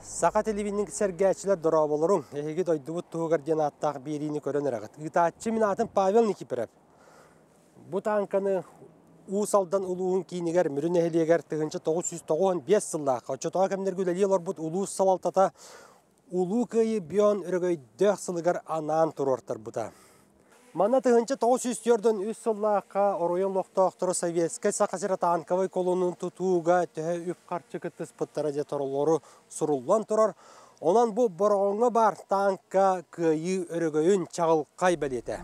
Saqa televizinin sergəçilər dorabolorun ehigi doydubut tuğgar janаттaq birini körönərəqət. Itaatçı minatın Pavel Nikiperep. Bu tankanı Usaldan uluğun kiyiniger mürün ehliyeger tığınca 995 yıllaq. Çotağa kemler güleliyorlar bu ulu salaltata ulu kıyı biyon ürgöy 4 sılıgar anan turortar buta. Mana tığınca 904'ün 3 yıllaqqa oroyon loqtaqtırı Sovetskay saqasıra tankavay kolonun tutuğuga tühe üp qarçı kıttız pıttaraca torulları surullan turar. Onan bu borğonga bar tanka kıyı ürgöyün çağıl kaybelete.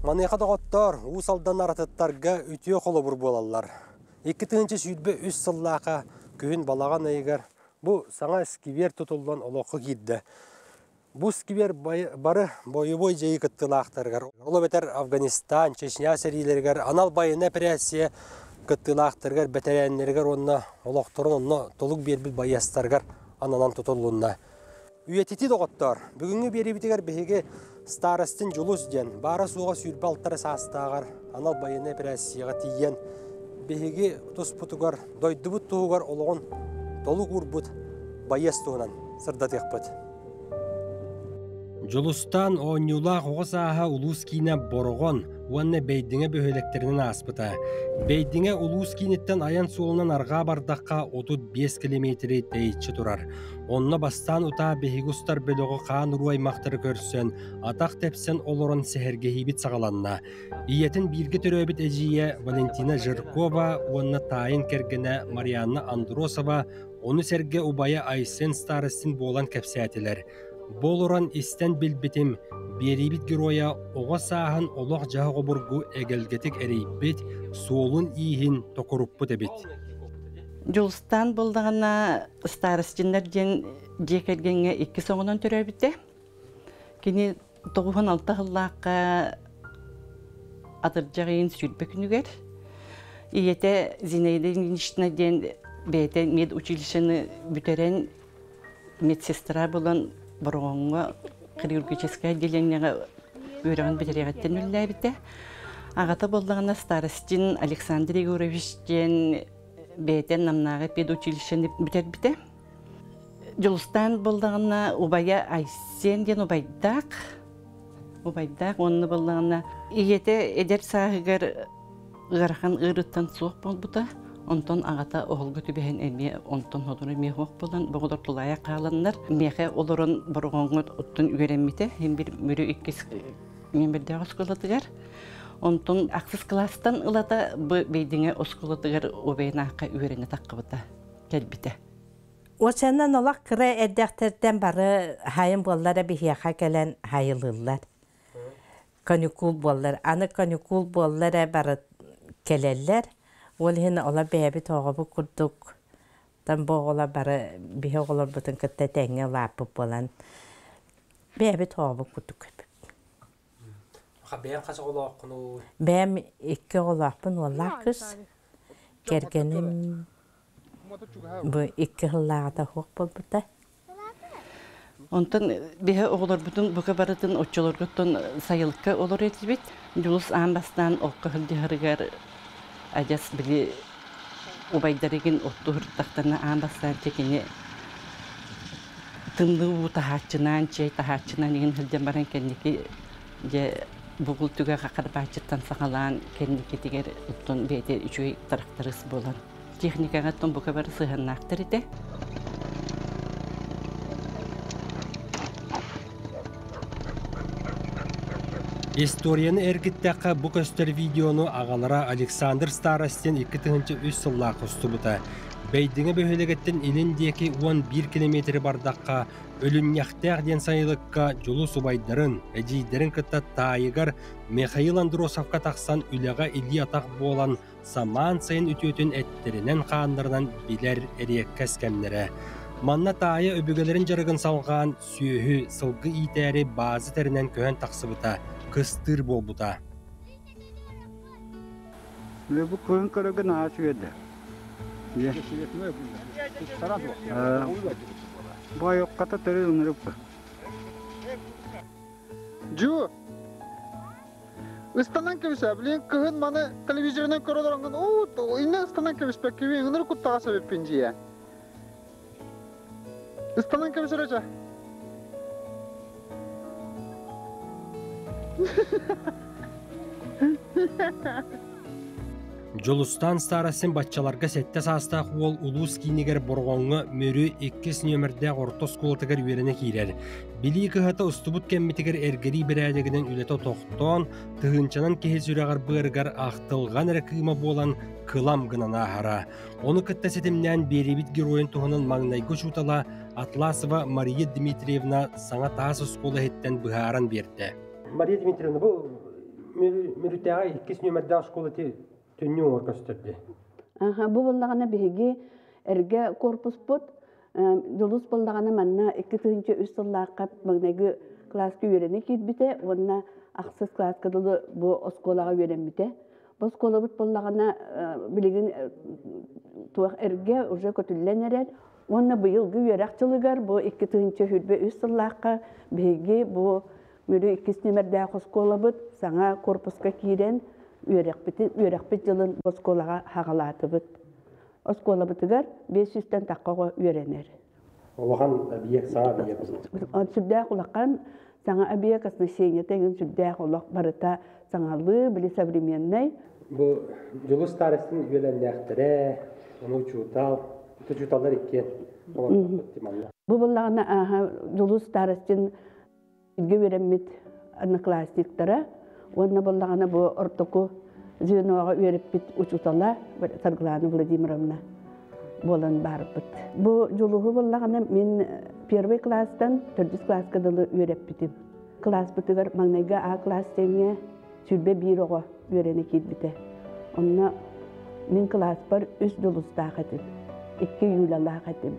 Manıqa doqottor, usaldan aratıttarga ütüye qolu bur bolallar. 2-nji süydbe 3 yıllaqa köyün balağan aygar. Bu sana skiver tutuldan oloqı giddi. Bu skiver barı boyu jayı kıttılaqtargar. Olu beter Afganistan, Çeçnya serilergar, anal bayına presiye kıttılaqtargar, beterenlergar onna oloqtorun onna toluk berbil bayastargar ananan tutulunna. Üyetiti doqottor. Бүгүнгү бери битигер беге старостын жулус ден бара суга сүйрбе алттары састагар анал байына операцияга тиген беге туспутугар дойдубут тугар ологон толук урбут байестугунан сырдатыкпыт. Жулустан оңюла қоғысаға улускина борғон, уанна бейдіңе бөхелектерінен аспыта. Бейдіңе улускинеттен аян суылынан арға бардаққа 35 километри дейітші тұрар. Онна бастан ұта бейгустар бөлігі қаан ұруай мақтыры көрсен, атақ тепсен олырын сәхергейбіт сағаланна. Иетін біргі түрөбіт әжие Валентина Жиркова, уанна тайын кергені Марианна Андросова, оны сәрге ұбайы Айсен старыстын болан кәпсәтілер. Болуран истен билбитим, берибит героя оға сағын олық жағы бұргу әгелгетік әрейбет, суолун ийхин токуруппу дебит. Жулстан болдағына старыстындар ден жекергенге 2 соңынан түрер бітті. Кені 96 ғыллаққа атыржағайын сүрбе күнігер. Иеті Зинейдің іштіна ден бәйті мед училищені бүтерен медсестра болан Борғонға хирургическое отделениеге үйреген бітірегеттен үлі бітті. Ағата болдағына старостин Александр Егоровичтен бәйтен намнағы педучилищені бүтер бітті. Жулстан болдағына Убая Айсен ден Убайдақ, онны болдағына иеті әдер сағығыр ғарқан ғырыттан суық бол бұта. Онтон ағата оғылғы түбәйін әме онтон hodunu меғоқ болан, бұғылар тұлая қаландар. Меғе олырын бұрғоңғы ұттын үйеренмейді. Hem bir mürü ikkіз мен бірде осқылатығар. Онтон ақсыз кластан ұлата бұ бейдіңе осқылатығар обейін аққа үйерені таққыбыта кәлбіті. Осынан олақ кірі әддәқтерден бары хайын боллары бейхеқа кәлін хайылылар. Каникул боллар. Аны каникул боллары бары кәлелер. Ол хина ола бәбі тоғабы күрдік. Тан бұл ола бары бейе олар бұтын күтті тәңе лапып болан. Бәбі тоғабы күрдік. Бәйім қасы олаққыну? Бәйім 2 олақпын олақ күз. Кергенім бұл 2 ғылағыда хоқ бол бұта. Онтан бейе оғылар бұтын бұқа барытын отчылар күттін сайылыққа олар етілбет. Жүліс аңбастан оққа ғылдығырығар Аjas beli ubaydarigin ottu hırttaqtarına ağabastан tekini tındığı tahatçınan, tahatçınan egin hıldan baran kendiki buğul tüge qaqar bahçıttan sağalan kendiki tiger ottun beyde üçüy taraqtarısı bolan. Texnikaga ton buka barı sığannaqtar ite. Историяны әргіттәқі бұ көстер видеоны ағалара Александр Старостен 2-3 сыллақ ұстыбыта. Бәйдіңі бөхелегеттен еліндекі 11 километр бардаққа өлім яқтақ ден сайылыққа жолу субайдарын, әжейдерін кітті тайығар Михаил Андросовқа тақсан үліға илі атақ болан саман сайын үтөтін әттерінен қағандарынан білер әрек кәскәмнері. Манна тайы өбігелерін жарығын салған сүйі сылғы итәрі базы тәрінен көхен тақсыбыта. Kıstır bolbuta. Ve bu koyun karagın ağaç verdi. Bu yok kata terör onları bu. Cu, Istanan kebisa bilin kehun mana televizyondan korodorangın o inna istanan kebisa kebi ngınır kutta sebep pinjiya. Istanan kebisa raja. Жолустан старасын батчаларга сетте саастаах уол улуус киинигер боргоңҥо мөрү 2 нөмердэ орто скулатыгар үерене киирер. Билии кыһата устубут кэммитигер эргери бирээдегинен үлете тохтоон, тыһынчанан киһи сүрэҕэр быарыгар ахтылган эрэ кыыма буолан кылам гынанаахара. Ону кытта сетимнээн биэрибит героин туһунан маҥнайгы чуутала Атласова Мария Дмитриевна саҥа таас скула хеттен быһааран биэрдэ. Мария Дмитриевна, бу мөрүтээҕэ 2 нөмердэ скулаты Төннү оркестрде. Бу боллагана биһиги эрге корпус бут, жолус боллагана манна 2-3 сыллаакка магнеги класска үйрене китбите, онна аксыз класска долу бу осколага үйренбите. Бу оскола бут боллагана билигин туак эрге уже көтүлленерер. Онна быйылгы үйрәкчылыгар бу 2-3 сыллаакка биһиги бу мөрү 2 нөмердә оскола бут, саңа корпуска кирен үйрәкпит жылын осколаға хағалатыбыт. Оскола бытыгар 500-тен таққаға үйренер. Олаған объект, саңа объект. Сүрдәк улаққан саңа объект оснащение тегін сүрдәк улақ барыта саңалы, білі современный. Бұл жылы старыстың үйеләнләқтірі, оны учутал, учуталар еккен. Бұл болағына жылы старыстың үлгі өреммет одноклассниктары, онна боллагана бу ортоку звеноға үйреппит учутала Сарглана Владимировна болан барбыт. Бу жолугу боллагана мен первый класстан 4 класска дылы үйреппитим. Класс бытыгар маңнайга А класс теңе сүрбе бирого үйрене китбите. Онна мен класс бар 3 жолустаа катым. 2 июля катым.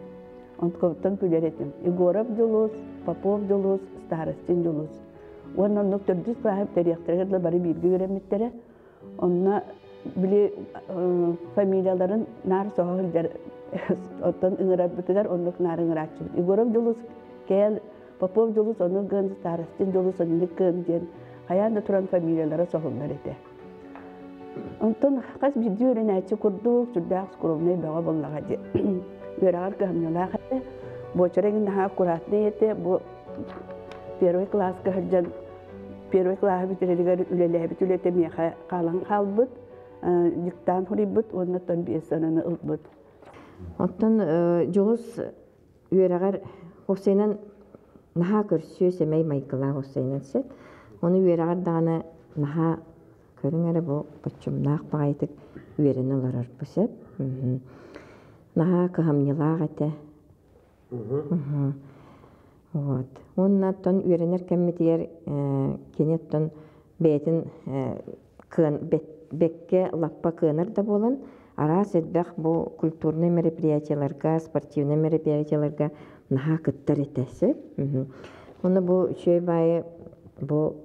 Онткоттан күлеретим. Егоров жолус, Попов жолус, Старостин жолус. Онна төрдүс класс директорлар бары бирге үйренметтери. Онна били фамилияларын нар соғылдар. Оттан ыңырап бітігер, онлық нар ыңырачы. Егоров жолус кел, Попов жолус, оны гын, Старостин жолус, оны гын ден. Хаянда туран фамилиялары соғылдар ете. Онтан қас бірді өрен әйтші күрдік, сүрдәқ скромный бәға боллаға де. Өрағар көхімнелаға де. Бочарегін наға құратны ете, бұл первый класска хыржан первый класс битерелигер үлелебит үлетемие қалан қалбыт, диктан хурибыт, оннаттан бесананы ылбыт. Оттан жолус үйерағар Хосейнан наха көрсү семей майкыла Хосейнан сет. Оны үйерағар дағаны наха көріңәрі бұл бачымнақ бағайтық үйерені оларар бұсеп. Наха кығамнилақ әті. Вот. Оннаттан үйренер кәмметігер кенеттен бәйтін бәкке лаппа көнер да болын. Арас әдбәқ бұл культурный мероприятияларға, спортивный мероприятияларға наға күттер етесі. Оны бұл үшей байы бұл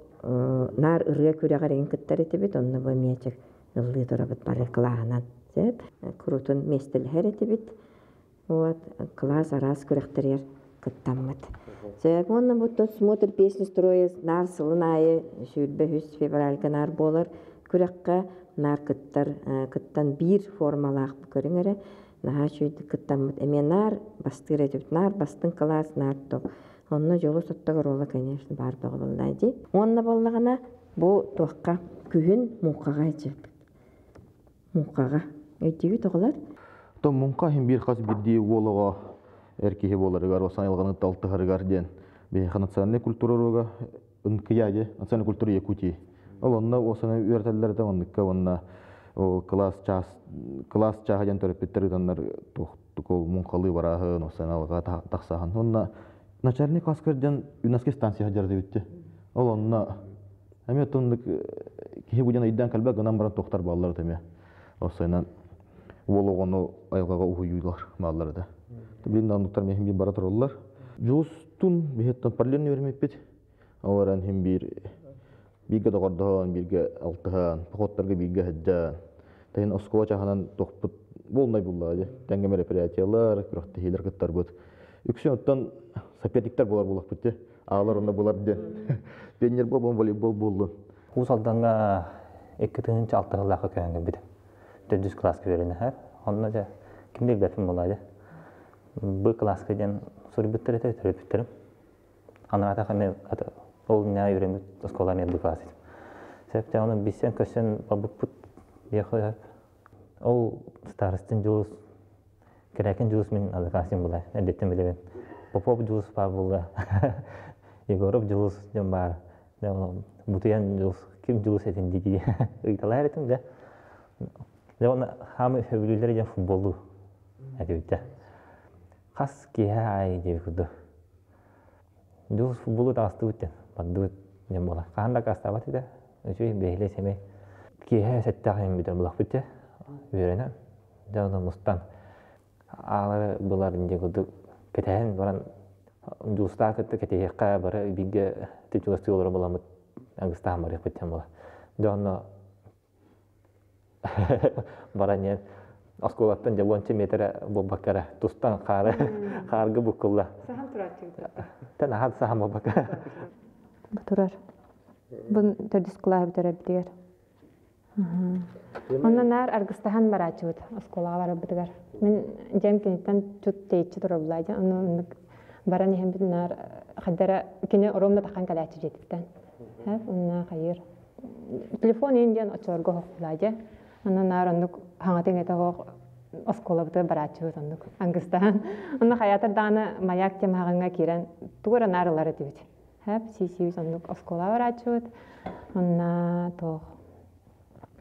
нар ұрға көріғар ең күттер еті бет, оны бұл мечек ұлы тұрабыт бары қылағынан. Күрутын местілер еті бет. Класс арас көріқтерер күттамыд. Онна бұттан смотр песни строя нар сылын айы шүрбе 3 февральға нар болар. Күрекқа нар кыттан бир формалақ көріңері. Наға шүйді кыттамыд. Әме нар бастыр әдіп, нар бастың класс нар тоқ. Онна жолы соттағыр олы, конечно, бар бұғы болдайды. Онна болдағына бұл тоққа күйін мұқаға әжіп. Мұқаға. Өйтегі тоғылар? Том мұнқа хем бір қас бірдей олыға эркихи боларыгар, осан ялғаны талтығарыгар ден. Бейха национальный культуралыға ұнқияде, национальный культура Якутии. Ол онна осаны үйертелерді, онныққа онна класс чағаден төріппеттері дандар тоқтықол мұнқалы барағын, осан алға тақсағын. Онна начальный класскерден ЮНЕСКО станция жарды өтті. Ол онна әме тұндық кеге бұден айдан кәлбә ғынан баран тоқтар балалар деме. Осайнан олығыны айылғаға ұйылар балаларды. Білін даңдықтар мен бара тұралар. Жолыстың бейеттен параллельный өрмеппет. Оларан хем бірге доғырдығын, бірге алтыған, пақоттарға бірге әджан. Тәйін оскова чағынан тоқпыт болмай бұллады. Тәңгі мероприятиялар, күріқті хейлер күттар бұд. Үксен оттан соперниктер болар болақ бұдды. Ағалар онда болар ден. Пенер бол, волейбол болды. Bu saldanга 2-6 yıllık köyünge bidim. 400 klaska verene her. Onunla da kimde belki olaydı. Bu klaska den soru bitirim. Anlata kame ol ne yürüme skola ne bu klası. Sebepte onun bizden köşen babut yakıyor. O starostin juz Kerakin juz min alakasim bulay. Edettim bile. Popop juz pabula. Yegorov juz jambar. Butuyan juz kim juz etin digi. İtalya'da etim de. De ona ham hevlileri de futbolu. Edette. Kas ki hay diyordu. Juz futbolu da astı bitti. Bandu jambola. Kahanda kastavat da. Öyle behle seme. Ki hay settahim bitir bulak bitti. Yürene. De ona mustan. Ağları bular ince kudu keten varan justa kete keteka bara bigge tecrübesi olur bulamut angsta mari petem bola donna baranya askolattan jawon metre bobakara tustan karga bukulla Saham turatçı. tan hat saham bobakara Turar. Bun terdis kulağı bitirebilir. Ondan nar argıstahan baraçıt. Askola var bitirer. Min jamkinten tut teyçi durablaydı. Onu barani hem bir nar xadara kine oromda takan kalaçı jetitten. Hep onna hayır. Telefon indian açorgo hoklaydı. Ondan nar onu hangaten eta ho askola bitirer baraçıt onu. Argıstahan. Onna hayata dana mayak cemağına kiren tuğra narları diyor. Hep sisi onu askola baraçıt. Onna to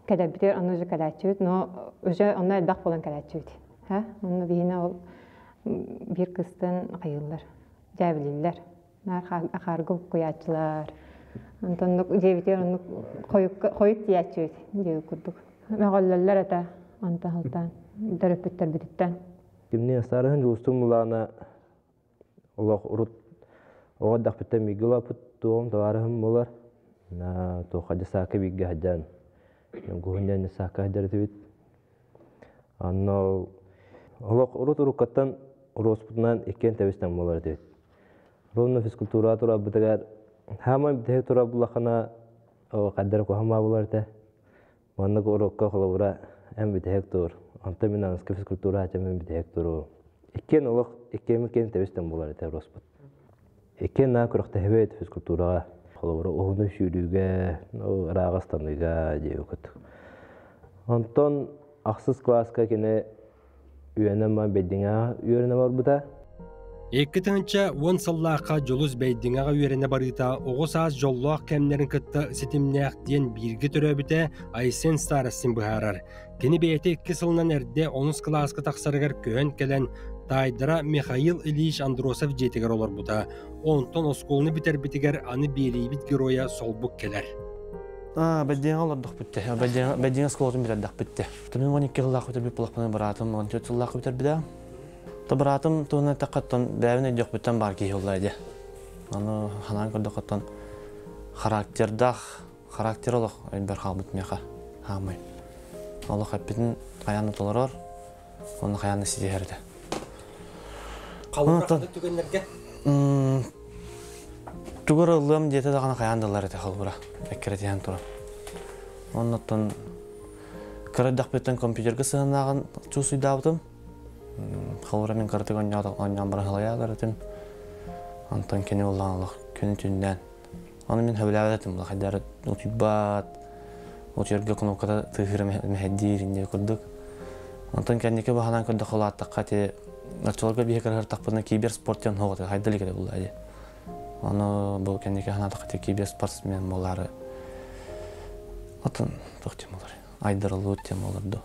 Kada bitir onu je kalaçut, no je onu elbaq bolan kalaçut. Ha, onu bihine ol bir kıstan qayıllar, jabililler. Nar axargı koyaçlar. Ondan jebitir onu koyut diyaçut diye kurduk. Mağallallar ata anta haltan darıptır bititten. Kimni sarıhın dostum bulana Allah urut o da bitte migla put doğum tavarım bolar. Na to xaja saka bigga hajan. Guhundan saka dertibit. Anno Allah urut kattan urusputnan ikken tebistan bolar dedi. Ronna fiskultura tura bitagar hama bite tura bulakana o qadar ko hama bolar te. Manna ko urukka xolobra em bite hektor. Anta minan fiskultura hajamen bite hektor. Ikken Allah ikken tebistan bolar te urusput. Ikken na kurukta hebet fiskultura xolobra onu şürüge o rağastanıga diyordu. Ondan aksız klaska kine üyenem bedinga üyene var bu da. Ekkitince 10 sallaka joluz beydingaga üyerene barita oğuz az jolluaq kemlerin kıtta sitimneaq diyen birgi töröbüte Aysen Starassin buharar. Kini beyete 2 sılından erde 10 klaska taqsarıgar köyön kelen Taydara Mikhail Ilyich Androsov jetigar olur bu da. Ondan oskolunu biter bitiger anı biribit giroya solbuk keler. Bedinga olardık bitti. Bedinga skolotun bitirdik bitti. Tabii 12 yıllık bitir bir pulakmanı bıraktım. 14 yıllık bitir bir de. Bıraktım tuğuna takattan bevine yok bitten barki yollaydı. Onu hanan kırdık attan karakter olaq bir hal bitmeyaka. Hamay. Allah hepinin kayanı tolarır. Onun kayanı sizi herdi. Қалыбырақ түгенлерге? Түгір ұлым деті дағана қаяндылар еті қалыбыра. Әккеретен тұры. Оннаттан кірдіқ беттен компьютерге сығынағын чусуйда бұтым. Қалыбыра мен кірдік оннан бұрын ғылая кірдім. Онтан кені олан олық, көні түнден. Оны мен хөбіләві әтім. Қайдары ұтыбат, ұтырге кнопкада тұғыры мәхеддейрінде күрдік. Онтан кәндеке бағанан күрдік қолаттыққа те Açolga bir kadar takpına kiber sportyan hoğdu haydalı kere bulaydı. Onu bu kendiki hanatı kiber sportsmen moları. Atın tohtim olur. Aydarlı tem olurdu.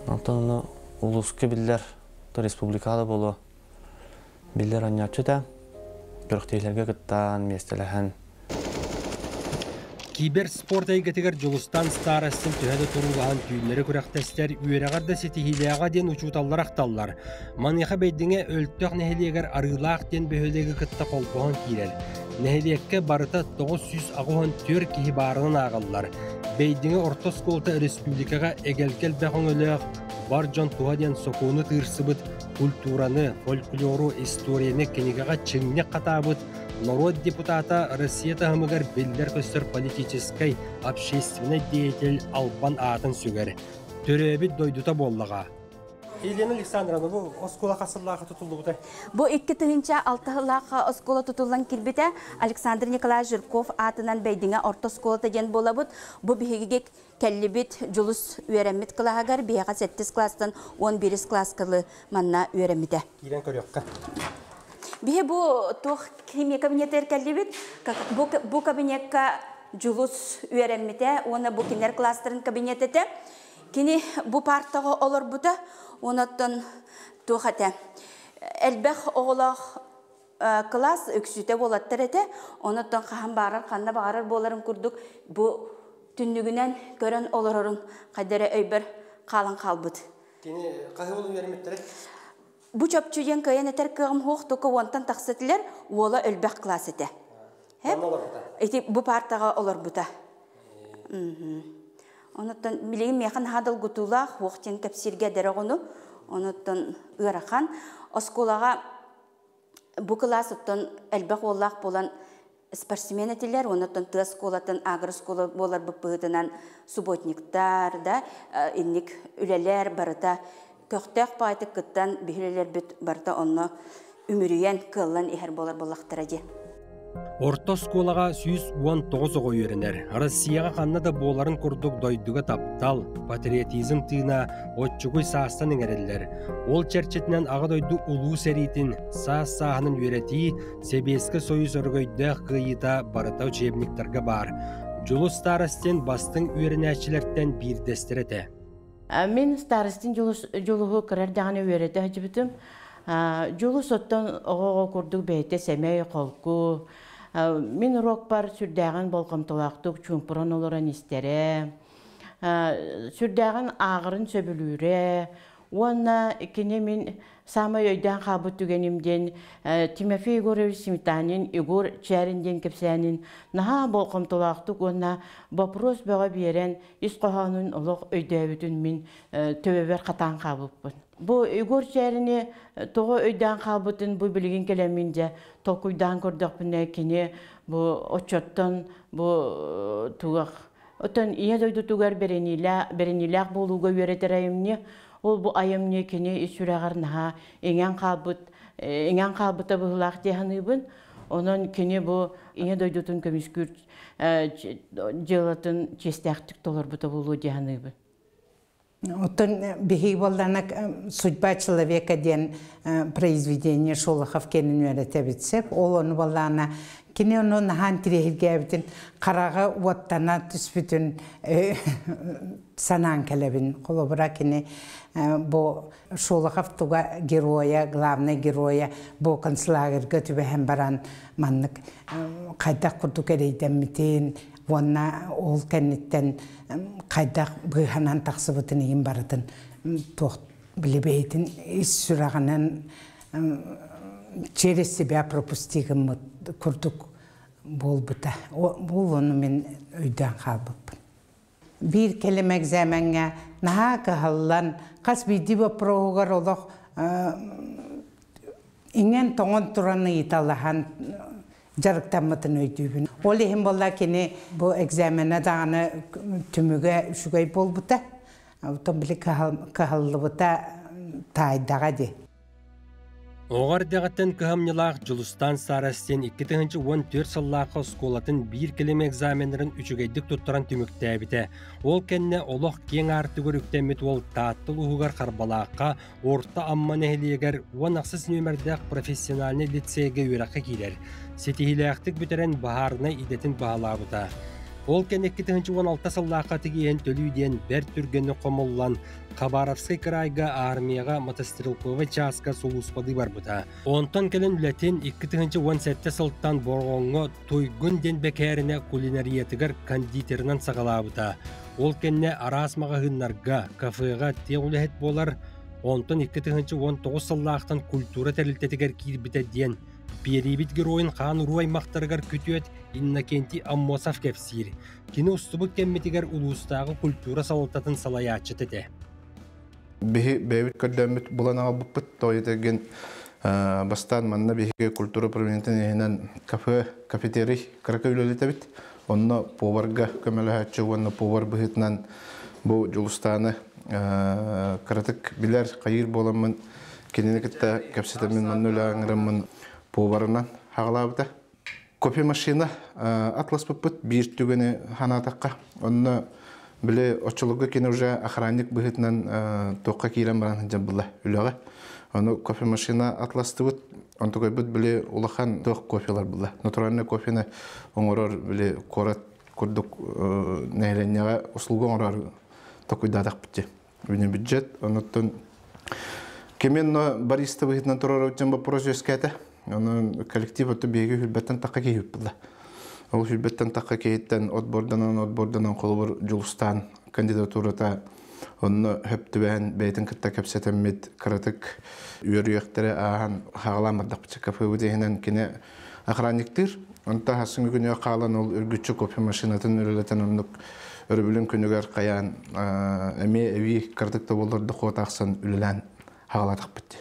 Ondan onu uluska biller, da respublikada bolu. Biller anlatçı da görüntülerge gittan meselehan. Kiber sport aygatigar Jolustan Starastin tühede turulağın tüyleri kuraktaslar üyereğarda setihileğe den uçutallar aktallar. Manıqa beydine ölttök neheliyegar arılağ den behölegi kıtta kolpoğun kirer. Neheliyekke barıta 900 ağuğun tör kihibarının ağallar. Beydine orta skolta respublikaga egelkel beğen ölüğ бар жон туаден сокуны тырсыбыт, культураны, фольклору, историяны кенегага чыңне катабыт, народ депутата Россия тахымыгар белдер көстер политической, общественный деятель Албан атын сүгер. Төрөбит дойдута боллага. Елена Александровна, bu oskola kasıllağı tutuldu bu da. Bu 2-6 oskola tutulan kilbite Alexander Nikolay Zhirkov atından beydine orta oskola tajen bolabut. Bu bihigik kellibit julus üyeremmit kılahagar bihaga 7 klastan 11 klas kılı manna üyeremmite. İren körüyokka. Bihe bu tuh kimya kabineter kellibit bu kabinekka julus üyeremmite ona bu kinler klasların kabinetete. Kini bu partağı olur bu da onattan tuhate. Elbek oğlak klas öksüte bolattır ete. Onattan kahan bağırır, kanna bağırır boların kurduk. Bu tünnügünen gören olurun kadere öyber kalan kalbıd. Kini kahı olu vermetleri? Bu çöpçüyen kayan eter kığım hoğ toku ontan taksetiler oğla elbek klas ete. Bu partağı olur bu da. Onuttan bileyim yakın hadal gutula hoğtin kapsirge derogunu onuttan ırakan oskolaga bu klasıttan elbek ollak bolan sportsmen etiler onuttan tı skolatan agro skola bolar bıpıdınan subotniktar da innik üleler barıta köktek paytı kıttan bihileler bit barıta onu ümürüyen kıllan iher bolar bollaktaracı. Orta skolaga 119 oğu öğrener. Rossiyaga kanna da boğların kurduk doyduga taptal, patriotizm tığına otçuguy saastan ingereliler. Ol çerçetinden ağa doydu ulu seritin saas sahanın öğretiyi Sebeski Soyuz örgöyde kıyıda barıta uçebniktarga bar. Julus Starostin bastın öğrenäçilerden bir destirete. Мен Starostin juluhu kırardağını öğreti hacıbıtım. Julus ottan oğu kurduk beyte semey kolku. Min rok par sürdäğin bolqamtolaqtık çumpuran oloran istere. Sürdäğin ağırın söbülüre. Ona ikine min sama öyden qabut tügenimden Timofey Igorovich Smitanin Igor Çerinden kepsənin naha bolqamtolaqtık ona bapros bağa beren isqohanın oloq öydäbütün min töbeber qatan qabupun. Bu Igor Çerini toğu öyden qabutun bu bilgin keleminde tokuydan kurdakpune kini bu oçottan bu tuğaq. Otan iya doydu tugar berenilak boluga öğreterayımni. Ol bu ayımni kini isüreğar naha ingen qabuta buhlaq dehanıbın. Onun kini bu iya doydutun kömüskür jılatın çestəqtik dolar buta bolu dehanıbın. Отон бихи болданак судьба человека ден произведение Шолохов кенин öğretebitsek onu болдана kini onu nahan tirehilgebtin qarağa wattana tüsbütün sanan kelebin kolobra kini bu Шолохов tuga geroya главный geroya bu konslagerga tübe hem baran manlık qayda kurduk ereyden mitin Vonna ol kennitten qayda bıhanan taqsıbıtın egin baratın toht bilebeytin is sürağının через себя пропустигім kurduk bolbuta. Bol onu men öyden qalbıpın. Bir kelimek zemenge naha kahallan qas bidi bu progar olaq ingen toğun turanı italahan jarıktanmatın öydübün. Ol ehim bolla kini bu egzamene dağını tümüge şugay bolbuta. Oton bili kahallıbuta taydağa de. Оғар дәғаттен кыхамнылақ Julus Starostin 2014 сыллақы сколатын 1 келем экзаменерін үчігейдік тұттыран түмікті әбіті. Ол кәнне олық кен арты көріктемет ол таттыл ұғығар қарбалаққа орта амман әхілегер уанақсыз нөмірдәқ профессиональны лицейге өраққа кейлер. Сетихиләқтік бүтерен бағарына идетін бағалабыта. Ол кән 2016 сыллаққа тігейін төлүйден бәр түргені қомыллан Хабаровский крайга армияға мотострелковый частка солуспады бар бұта. Онтан кәлін үләтен 2017 сылттан борғонғы тойгүн ден бәкәріне кулинариятығар кондитерінен сағала бұта. Ол кәнне арасмаға ғыннарға, кафеға теғуләхет болар. Онтан 2019 сыллақтан культура тәрілтетігер кейбіті ден. Перебит героин қан руай мақтарғар күтует Иннокентий Аммосов кәпсир. Кені ұстыбық кәмметігер ұлыстағы культура салытатын салаячы тәті. Бәйбіт көрдәміт бұлан аңа бұппыт тойытеген бастан манна бейге культура провинентін еңінен кафетерий қырақы үлелеті бит. Онна поварға көмелі хатшы, онна повар бұхытынан бұл жұлыстаны қыратық білер қайыр боламын. Кенені кітті кәпсетімін манны өлі аңырымын поварынан хағылабыда. Кофе машина атлас бұппыт бір түгені ханатаққа. Онна біле очылығы кені уже охранник бұхытынан тоққа кейрен баран жабылы үліға. Оны кофе машина атласты бұд, онты көй бұд біле улахан тоқ кофелар бұлы. Натуральный кофені оңырар біле корат күрдік нәйленеға ұсылғы оңырар тоқуйдадақ бітті. Өне бюджет, оныттың кемен бариста бұхытынан тұрар өткен вопрос өскәді. Оны коллектив өті бейгі хүлбеттен таққа кейіп бұлы. Ол хүлбеттен таққа кейіттен отборданан қолыбыр Жұлыстан кандидатурата оны хөптібән бәйтін кітті кәпсетеммет қыратық үйер-үйектері ағын қағаламырдақ бітсе кафе өдейінен кене охранниктер. Онта хасын күні қалан ол үргітші кофе машинатын үрілетін онық өрбілін күнігер қаян әме әвей қырдықта болырды қотақсын үлілән қағаладық бітті.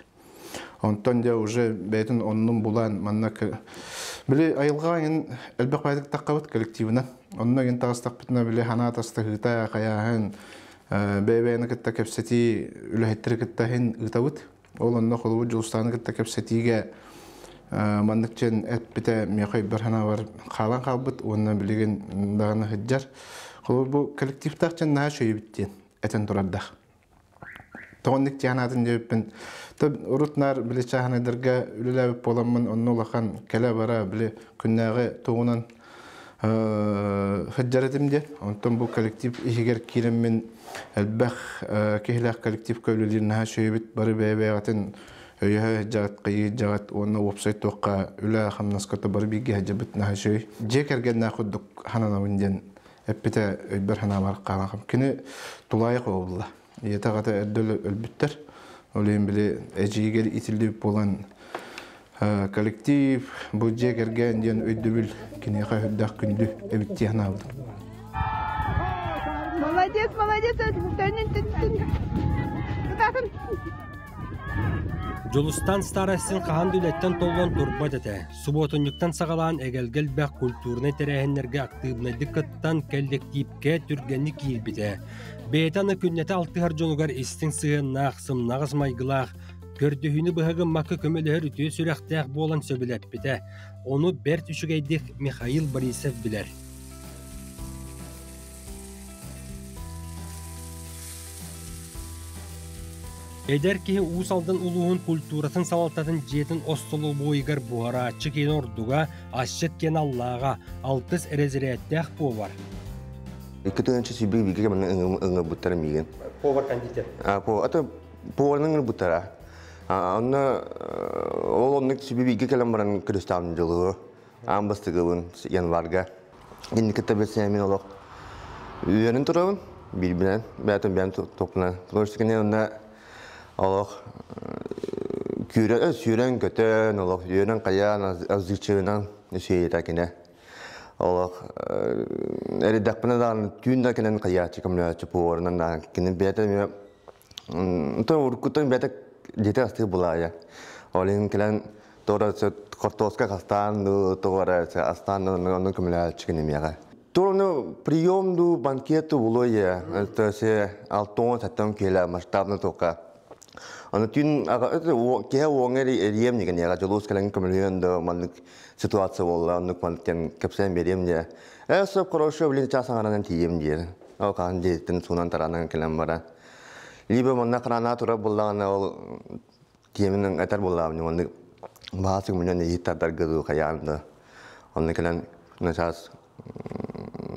Онтан да уже бәйтін онның бұлан манна біле айылға ең әлбәқ байдық таққабыт коллективінен. Онына ең тағыстақ бітіне біле хана атасты ғыта қаяғын бәйбәйіні кітті кәпсеті үләйттірі кітті ең ғытабыт. Ол онына қолуы Жұлыстаны кітті кәпсетіге мандықчен әт біті меқой бір хана бар қалан қалбыт. Онына білеген дағыны ғыджар. Қолуы бұл коллектив тақчен наға шөй біттен әтен тұрардақ. Тоғындық тиянатын жөппін. Урутнар біле чағанайдарға үліләбіп боламын, онны олақан кәлі бара біле күннәғі тоғынан ғыджарадымде. Онтан бұл коллектив егер кереммен әлбәқ кехіләқ коллектив көйлілерін ға шөйбіт бары бәйбәйғатын өйі жағат қайы жағат оны вебсайт тоққа үлі қамнаскаты бары бейге ғажабыт ға шөй. Жек әрген нақыдық хананауынден әппеті өйбір хана бар қалағым. Күні тұлайық олыла. Етағаты әрділі өлбіттер. Олейін біле әжейгер итілдіп болан коллектив бұл жек әрген ден өйді кенеға өйдақ күнді әбітте ғана алдым. Молодец, молодец! Жұлыстан старастын қаған дүлеттен толған тұрбат әті. Суботынлықтан сағалан әгелгел бәқ культурны тәрәхенлерге активны дықыттан коллективке түргені кейілбіті. Бейтаны күннеті алтығар жонугар істің сығыннақ, сымнағыз майгылақ, көрдіхіні бұғығын мақы көмелігір үтіе сүрәқтәқ болан сөбіләп біті. Оны бәрт үшігейдік Михаил Борисов білер. Эдер кеһи уусалдан улуһун культуратын салалтатын жетін остолу бойгар буара чыкен ордуга ашчет кен аллаға алтыс эрезереттәх повар. Кетенче сибиг биге мен ыңы буттар миген. Повар кандидат. Ата поварның буттара. Анна олонны сибиг биге келем баран кристан жылы. Амбастыгын январга. Инде кетебесе мен олох. Үйренин турабын. Билбилен, бәтен бән топна. Лошкене онда Allah küren kötü, Allah yönen kaya azıcığından şey takine. Allah eridakpına da tüyünde kenen kaya çıkamıyor çıpıyordan da kenen bete to urkutun bete jete astı bulaya. Olin kenen tora kortoska kastan tora astan onun kumla çıkınımya. Torno приемду банкету булоя. Это се алтон сатам кела масштабно тока. Аны тün ке оңери эрием деген яга жолус келен көмөлөндө мандык ситуация болду. Аны кванттен кепсен берем де. Эсеп хорошо билин часаңаран тием де. Ал кан жеттин сунан таранан келен бара. Либо манна крана тура буллагана ол тиемнен атар буллабны мандык баасык менен итадар гыду каянды. Аны келен насас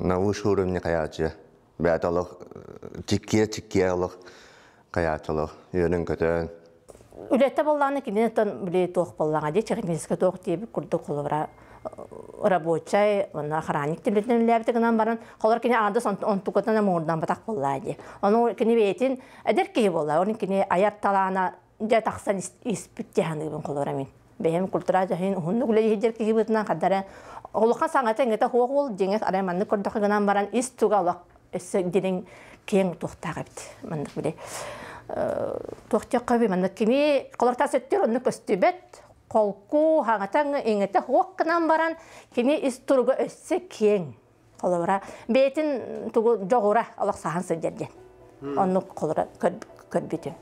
наушурым не каячы. Бәталык тикке алык каячылык йөрен көтөн. Үлетте болланы кинетон биле тоқ боллаңа де чекмеске тоқ дип курдук колора рабочий на охранник тилетен ләбитегеннән баран колор кине анда он тукотана мордан батак боллады. Аны кине бетин әдерке болла. Аны кине аят талана ja таксан испиттяны бен колора мен. Бем культура жаһин хунну гуле хеҗерке гибетнән кадәре олыкка саңата гыта хогул деңе араманны курдукыгынан баран ис тугалак эссе дирен кең тохтагы бит. Мындык биле. Туохтя каби манна кими колорта сеттер онны көстүбет колку хаңатаң эңете хуаккынан баран кими истурга өссө кең колора бетин тугу жогура алак сахан сөдерден онну колора көрбүтү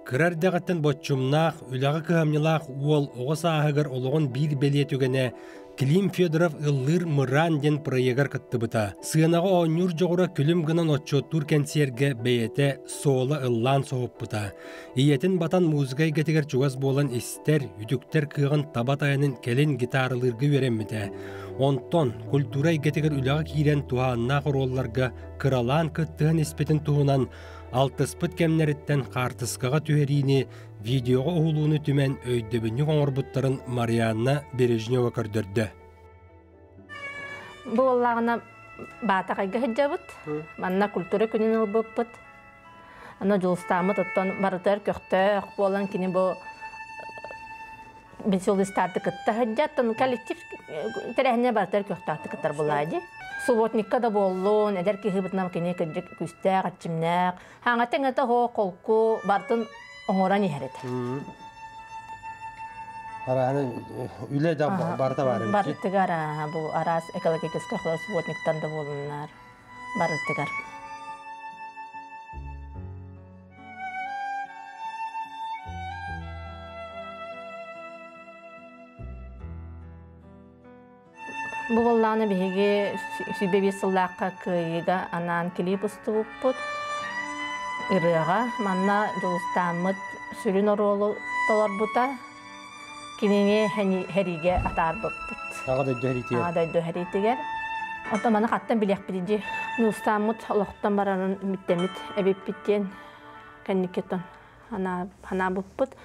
Кырардагаттан боччумнах үлага кыамнылах уол оҕос ааһыгар олоҕун биир белие түгене Клим Федоров ыллыр мыран ден проегар кыттыбыта. Сыанага ооннюр жоғыра күлім гынан отчоттур кенсерге бейете сола ыллан соғыппыта. Иетин батан музыкай гетигер чугас болан истер, үтүктер кыгын табат айынын келин гитарылыргы вереммите. Онтон культурай гетигер үлага кирен туһаанна хоролларга кыралан кыттыгын испетин туһунан алтыспыт кемнериттен картыскага түһерини видеого оғылуыны түмен өйдөбүнні оңорбуттарын Марианна Бережнева көрдөрдө. Бұл олағына батағайға хеджабыт, манна культура күнін ылбыппыт. Ана жолыстамыт оттан барытар көқтө болан кені бұл бенсиолистарды кытта хеджаттан коллектив тәрәхіне барытар көқтаты кыттар бұлайды. Субботникка да болуын, әдер кейі бұтнам кені көджік күстәк, атчымнақ. Хаңатын әті хоқ қолку бартын оңоран ехереті. Араны үле да барта бары. Барытыгар, бұл арас экологическа қолар субботниктан да болунар. Барытыгар. Бұл болланы бейге сүбеби сыллаққа күйеге анан клип ұстығыппыт. Ирыға манна жолыстамыт сүрін оролы толар бұта. Кенене хәриге атар бұппыт. Ағадайды хәритігер. Ота мана қаттан білек біледі. Жолыстамыт олықтан баранын үміттеміт әбеп біттен кәнникеттен хана бұппыт.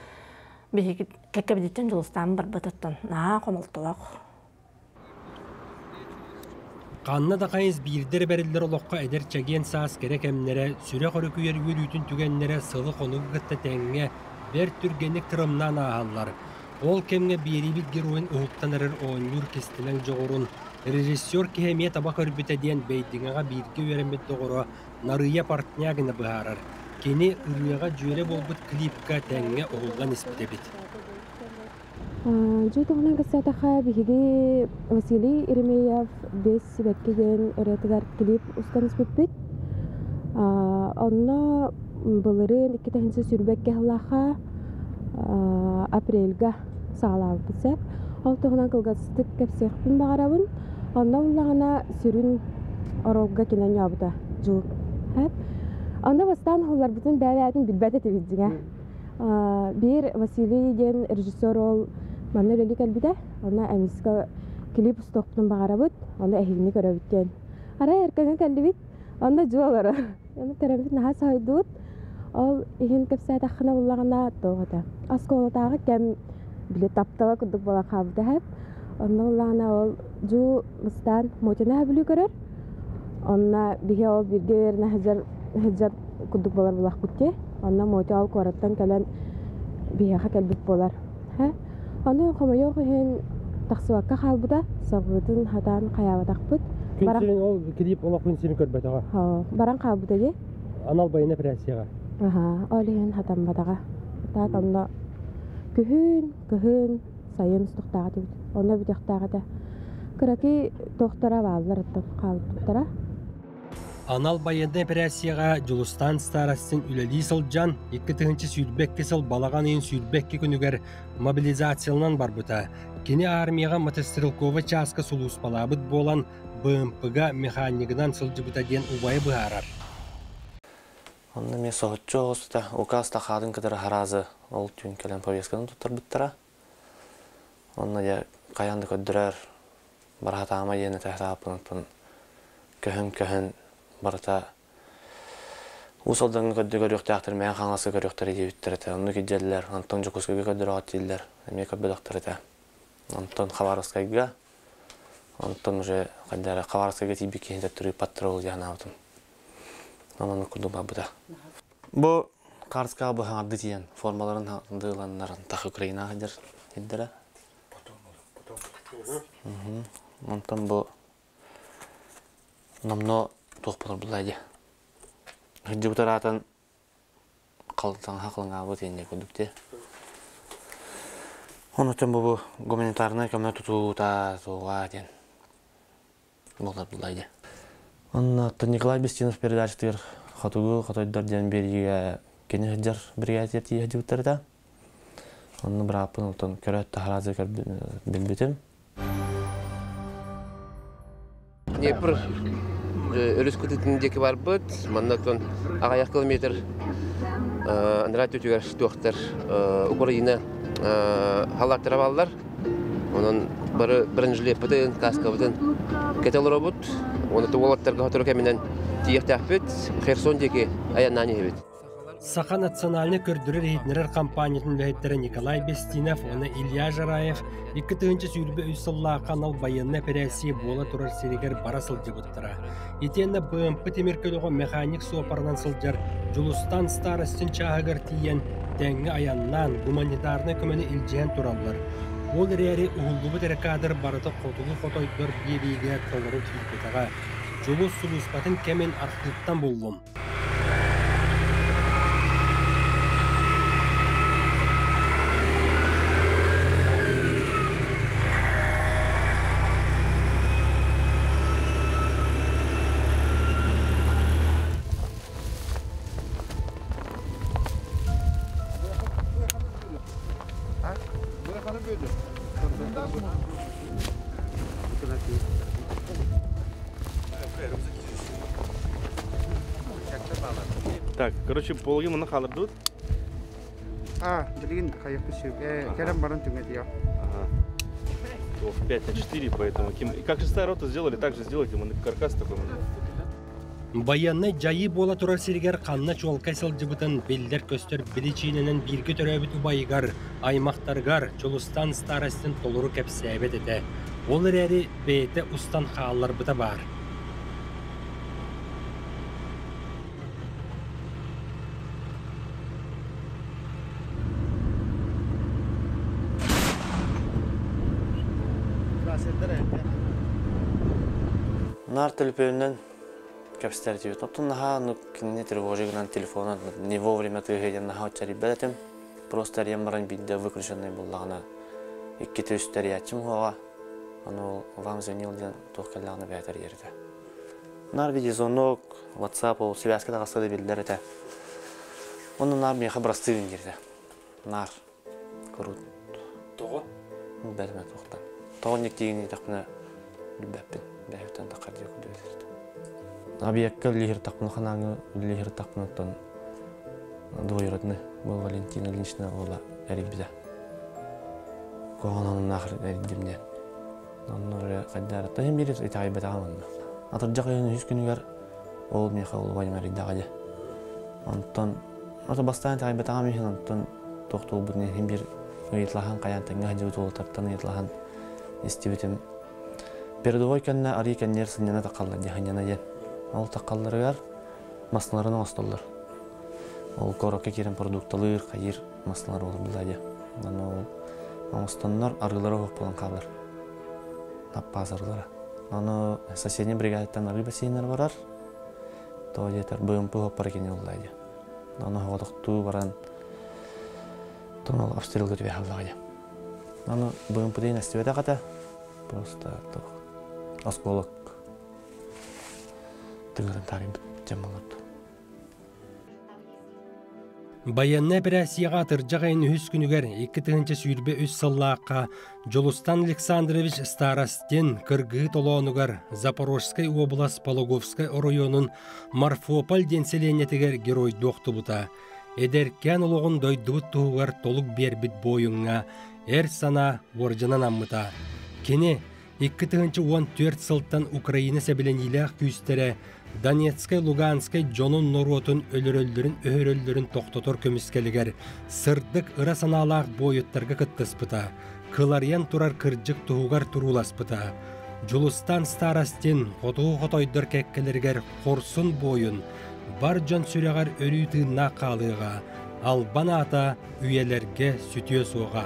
Бейге кәкке білеттен жолыстамы бар бұтыттан. Наға қомылтылақ. Қанна да қайыз бирдер бәрілдер олыққа әдер чәген саас керек әмнері, сүре қоры күйер үйрүйтін түгеннері сылы қонуғы ғытта тәңге бәр түргенік тырымнан ағалар. Ол кемге беребіт героин ұғыттан әрір оңыр кестілен жоғырын. Режиссер кехеме табақ өрбітеден бәйдіңаға бирге өремет доғыры нарыя партнягыны бұғарар. Кені ұрыяға жүйелі болбыт клипка тәңге оғылған іспетебет. Жутуғынан кәсәтіға бігі Василий Иремеев бес себәккеден өретігер клип ұстан іспетпет. Онна бұлырын 2-тәхінсі сүрбәкке ғылаға апрельға сағалауы бізәп. Ол тұғынан қылғастық кәпсеқпін бағарабын. Онна ұлағына сүрін оролға кенен ябыда жуып. Онна бастан олар бүтін бәләдің білбәді теведзіңе. Bir Василий ден режиссер ол манна өлелі кәлбіде, ona әмесіға клип ұстоқтың бағарабыд, ona әхігіні көрәбіттен. Ара әркәңі кәлбіт, ona жуалары. Оны көрәбіт наға сайдуыд, ол ехін көпсәді ақына болағына тоғыда. Асколатағы кәм біле таптала күрдік болан қабыды әп. Онна болағына ол жу мұстан мотина әбілі көрір. Онна біге ол бірге веріне хәзір күрдік болар болақ күтте. Онна моти ал қораттан кәлін бияға кәлбіт болар. Оны қомайоқ ехен тақсываққа қалбыда, сағыдың хатан қаябатақ бұд. Күнсерін ол клип олақ күнсерін көрбәт аға? Баран қалбыда де. Анал байына прәсияға? Ол ехен хатан бадаға. Так, онна күхін сайын ұстықтаға дебіт. Онна бүтіқтаға да. Күрәкі тоқтара бағылар қалбыттара. Анал байында операцияға Жулустан старастын үлелі сылжан 2-тігінші сүйдбекке сыл балаған ең сүйдбекке күнігер мобилизациялынан бар бұта. Кені армияға мотострелковы часка сұлуыс балабыт болан БМП-ға механикыдан сылжы бұта ден ұбайы бұғарар. Онда мен соғытчы оғысыда ұқаста қадын кідірі харазы ол түйін келен повесткадан тұттар бұттара. Онда де қаянды көддірер бархатама ені тәхтапын көхін барыта усалдан көдді көріқтіяқтыр, мән қаңасы көріқтір еді өттіріті. Оны кеделілер, Антон Жукускайға көддір ағат дейділер, әме көбедақтырыты. Антон Хабаровскайға, Антон уже қаддары Хабаровскайға тейбі кейінді түрі паттыры ол жағын аудым. Оны күрдің ба бұда. Бұл қарысқа бұл аңарды тейін формаларын дұйланларын тақ Украина қаддыр еддірі. Антон бұл намно тоқ болар бұлайды. Хыджы бұтар атын қалдықтан хақылыңа бұт енде көдікте. Оны түн бұл гуманитарны көмі тұтуыта туға ден. Болар бұлайды. Оны Николай Бестинов передачтыр қатуғы қатойдар ден беріге кені жар бригадир тие жүгіттерді. Оны бір апын ұлтын көрәтті харазы білбетім. Днепр өріс күтітіндегі бар бұд, маннақтан ағаяқ километр Андрат өтігер тоқтар Украина халаттыра балылар. Оның біріншілі бұдын, қасқа бұдын кетелер бұд. Оны туалаттарға ғатыры кәмінен тиектәк бұд, Херсондегі аяннаны ебет. Саха национальный көрдүрер хитнерер компаниятын бәйттері Николай Бестинов, оны Илья Жараев, 2-тыгынчы сүйірбі үссілла қанал байынна операция бола тұрар серегер бара сылжы бұттыра. Етенді БМП теміркөлігі механик суапарынан сылжар, Жулустан старостын чағығыр тиен, тәңі аяннан гуманитарны көмені илжен тұралар. Ол әрі ұғылғы бұтыры кадыр барыты қотығы қотойдыр бейбейге толыру түйіпетіға. Жулус сұлыспатын кәмен арқылықтан болуым. Так, короче, полги мына қалырдуд. Білген қаяқты сүйіп. Кәрім барын түңеді, я. 5-4, поэтому... Как шестая рота сделали, так же сделайте, мына каркас такой. Баянны жайы бола тұрар сергер қанна чуалкай сылжыбытын белдер көстер білічиненен біргі төрәбіт ұбайығар, аймақтарғар, Жулустан старостын толыру кәпсәбет еті. Ол әрі бәйті ұстан қағалар бұта бар. Нар телефоннан капстар тиет. Оттон наха не тревожигнан телефона не вовремя тыгеден наха чари бетем. Просто ремаран бидде выключенный буллагана. Икки үстериячим хова. Аны вам звонил ден тохкалланы бетер ерде. Нар видеозвонок, WhatsApp, связка тагасы билдерде. Оны нар мен хабарстырын ерде. Нар крут. Того? Бәлмә тохтан. Тоғынник дегенде тақпына білбәппін. Бәйіптен тақарды өкілді өтірді. Объектка лихер тақпына қанаңы, лихер тақпынаттан дойырыдны. Бұл Валентина Ильична ола әріп бізе. Коғананын нақыр әріндемне. Оның оры қайдарытта hem берет итағай бәтағаманды. Атыржақ өйіні 100 күнігер ол меқа ол вайым әріндағады. Онтан, оты бастайын тағай бәтағам ешін, онтан тоқты ол бұдын hem бір ұйытлаған қаянтыңға ғажы олтартан ұйытлаған истебетім. Передовой кәнне ари кәннер сыннена тақалла деханена ден. Ол тақалларығар масларына остоллар. Ол коракка керен продукталыр, қайыр маслар olur біладе. Ол останнар арғылары оқ болан қалар. Наппаз арғылары. Оны соседний бригадеттен арғы бассейнер барар. То жетер БМП оппар кене олдайды. Оны хоғадықту баран тонол обстрел көтібе қалдағады. Оны БМП дейін әстебеті қата. Просто осколок тыгырын тарим жамалады. Баянны операцияға тыржағайын 100 күнігер 2-тыгынчы сүйірбе үс сыллаққа Жулустан Александрович Старостен кыргы толуанугар Запорожской область Пологовской районын Марфополь денселенетігер герой доқты бұта. Эдеркен олығын дойдыбыт тұғығар толық бербіт бойыңа сана оржынан аммыта. Кені 2-14 сылттан Украина сәбілениләқ күйістері Донецкай, Луганскай, Джонун Норотын өлөрөлдерін тоқтотор көміскелігер сырдық ыра саналақ бойыттарға кыттыспыта. Кылариян турар кыржық тұғығар тұруласпыта. Жулустан старостен қотығы қотойдыр кәккелергер қорсын бойын бар жан сүрегар өрі тыынна қалыға. Албана ата үйелерге сүтіе соға.